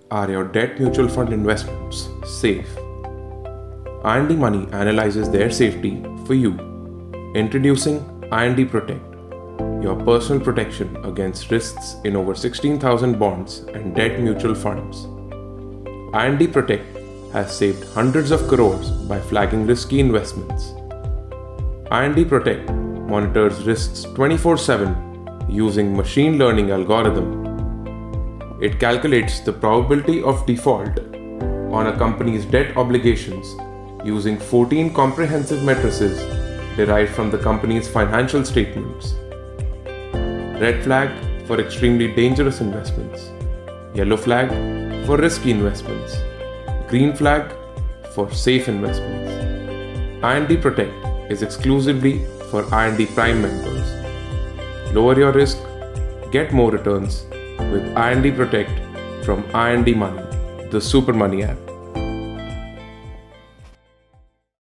Are your debt mutual fund investments safe? INDmoney analyzes their safety for you. Introducing INDprotect, your personal protection against risks in over 16,000 bonds and debt mutual funds. INDprotect has saved hundreds of crores by flagging risky investments. INDprotect monitors risks 24/7 using machine learning algorithm. It calculates the probability of default on a company's debt obligations using 14 comprehensive matrices derived from the company's financial statements. Red flag for extremely dangerous investments. Yellow flag for risky investments. Green flag for safe investments. INDprotect is exclusively for INDprime members. Lower your risk, get more returns with INDprotect from INDmoney, the Super Money app.